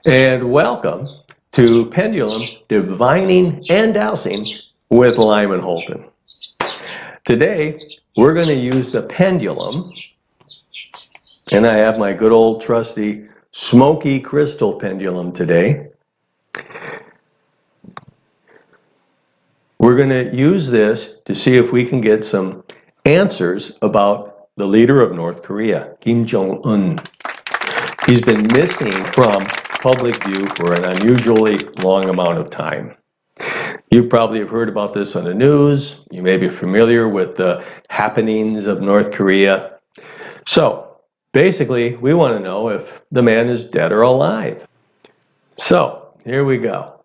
And welcome to Pendulum Divining and Dowsing with Lyman Holton. Today, we're going to use the pendulum, and I have my good old trusty smoky crystal pendulum today. We're going to use this to see if we can get some answers about the leader of North Korea, Kim Jong Un. He's been missing from public view for an unusually long amount of time. You probably have heard about this on the news. You may be familiar with the happenings of North Korea. So basically, we want to know if the man is dead or alive. So here we go.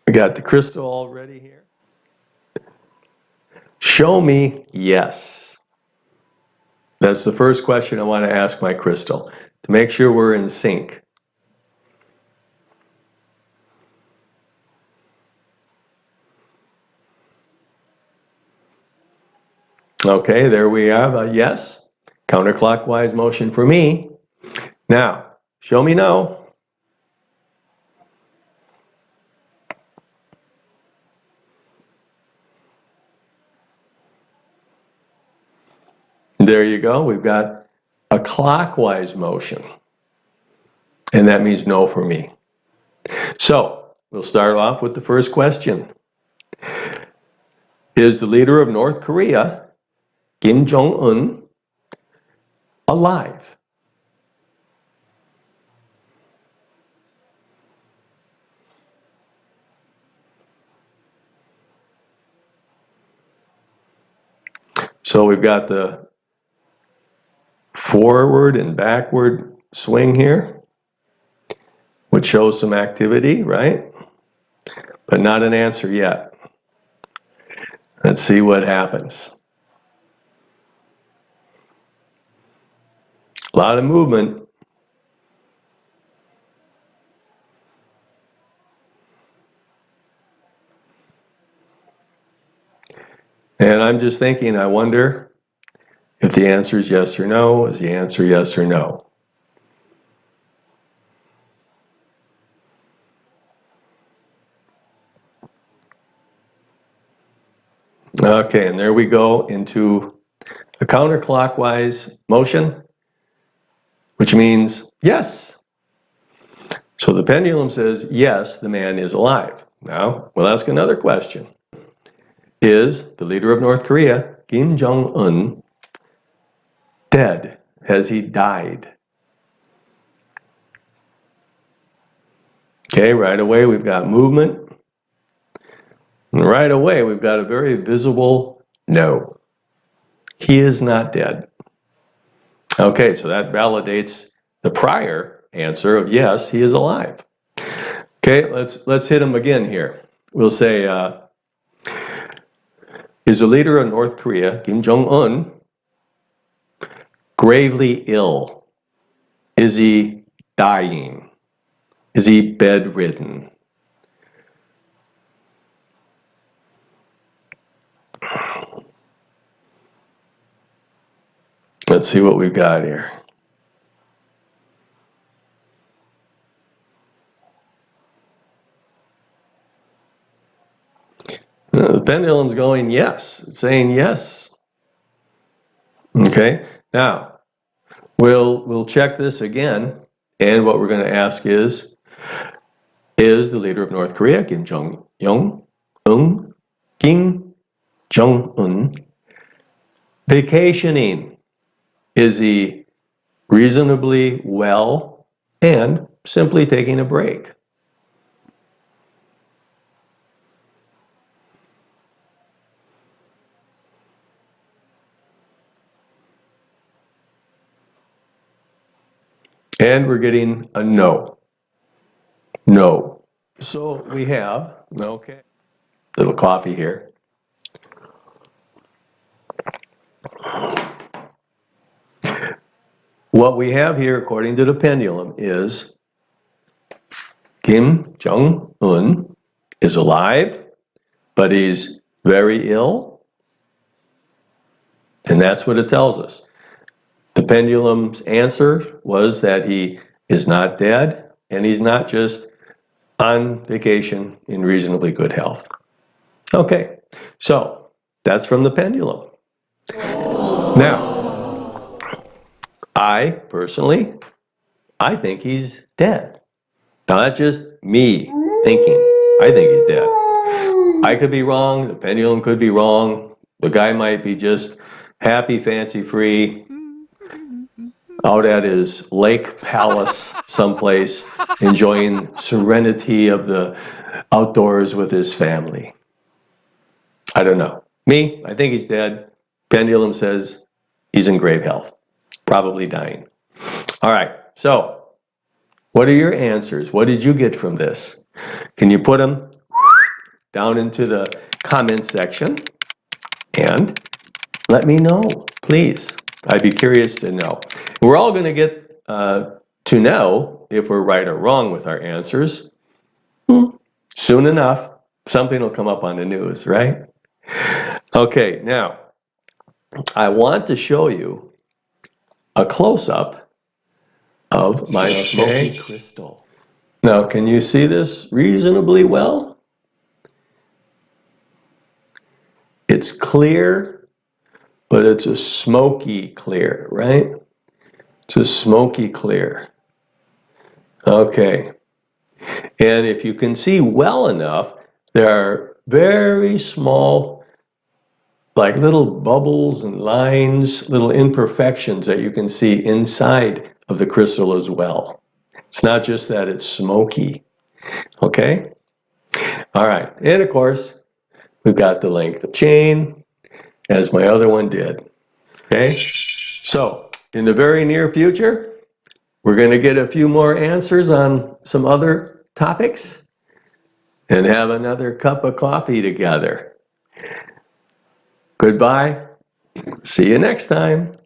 We got the crystal all ready here. Show me yes. That's the first question I want to ask my crystal to make sure we're in sync. Okay, there we have a yes. Counterclockwise motion for me. Now, show me no. There you go. We've got a clockwise motion. And that means no for me. So, we'll start off with the first question. Is the leader of North Korea, Kim Jong Un, alive? So we've got the forward and backward swing here, which shows some activity, right? But not an answer yet. Let's see what happens. A lot of movement. And I'm just thinking, I wonder if the answer is yes or no. Is the answer yes or no? Okay, and there we go into a counterclockwise motion, which means yes. So the pendulum says, yes, the man is alive. Now, we'll ask another question. Is the leader of North Korea, Kim Jong Un, dead? Has he died? Okay, right away we've got movement. And right away we've got a very visible no. He is not dead. Okay, so that validates the prior answer of yes, he is alive. Okay, let's hit him again here. We'll say, is the leader of North Korea, Kim Jong Un, gravely ill? Is he dying? Is he bedridden? Let's see what we've got here. The pendulum's going yes. It's saying yes. Okay, now we'll check this again, and what we're going to ask is the leader of North Korea, Kim Jong Un, vacationing? Is he reasonably well and simply taking a break? And we're getting a no. No. So we have, okay, little coffee here. What we have here, according to the pendulum, is Kim Jong Un is alive, but he's very ill. And that's what it tells us. The pendulum's answer was that he is not dead, and he's not just on vacation in reasonably good health. Okay, so that's from the pendulum. Now, I personally, I think he's dead. Now that's just me thinking. I think he's dead. I could be wrong, the pendulum could be wrong, the guy might be just happy, fancy-free, out at his lake palace someplace, enjoying serenity of the outdoors with his family. I don't know. Me, I think he's dead. Pendulum says he's in grave health, probably dying. All right, so what are your answers? What did you get from this? Can you put them down into the comment section and let me know, please. I'd be curious to know. We're all going to get to know if we're right or wrong with our answers. Soon enough, something will come up on the news, right? Okay, now, I want to show you a close-up of my smoky crystal. Now, can you see this reasonably well? It's clear, but it's a smoky clear, right? It's a smoky clear. Okay. And if you can see well enough, there are very small, like little bubbles and lines, little imperfections that you can see inside of the crystal as well. It's not just that it's smoky. Okay? All right. And of course, we've got the length of chain, as my other one did. Okay? So, in the very near future, we're going to get a few more answers on some other topics and have another cup of coffee together. Goodbye. See you next time.